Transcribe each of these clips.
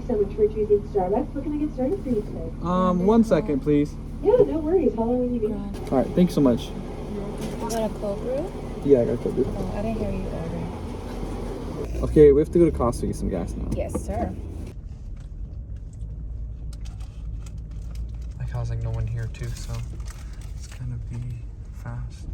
so much for choosing Starbucks. What can I get started for you today? 1 second, please. Yeah, no worries. How long will you be? All right, thanks so much. You got a cold brew? Yeah, I got cold brew. Oh, I didn't hear you order. Okay, we have to go to Costco to get some gas now. Yes, sir. Like how's like no one here too, so it's gonna be fast.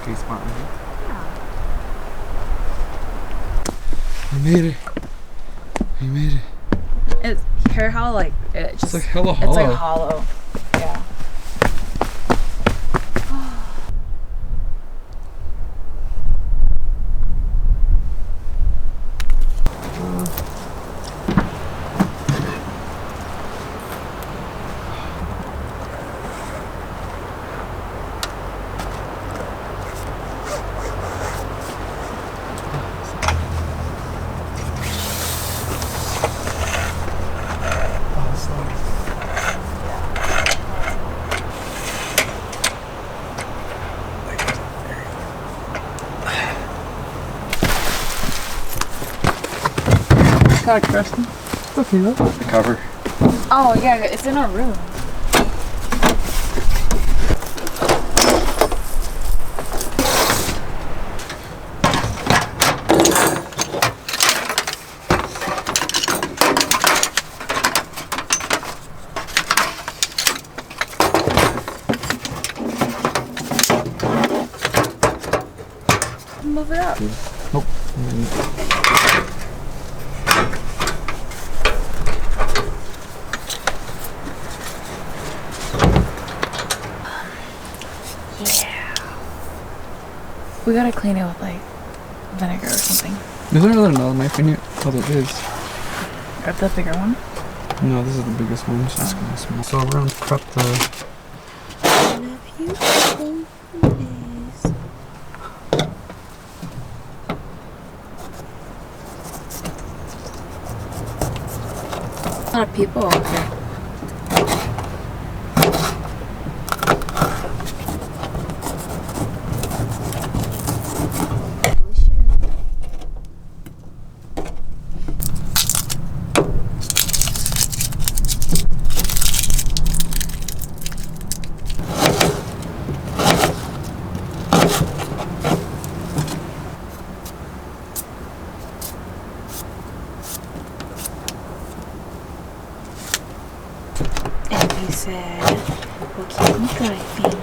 Okay, spot right here. Yeah. We made it. We made it. It's hear how like it just It's like hella hollow. It's like hollow. Yeah. Got a question. It's okay though. The cover. Oh yeah, it's in our room. Move it up. Nope. Yeah. We gotta clean it with like vinegar or something. Is there another knife in here? Oh, there is. Or the bigger one. No, this is the biggest one. It's just kind of small. So we're going to prep the... A lot of people over here. And he said, we'll keep him driving.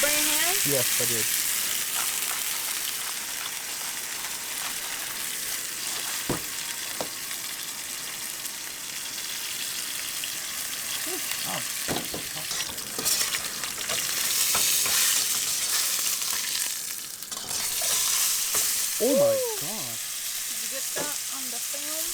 Bring your hand? Yes, I did. Oh my god. Did you get that on the film?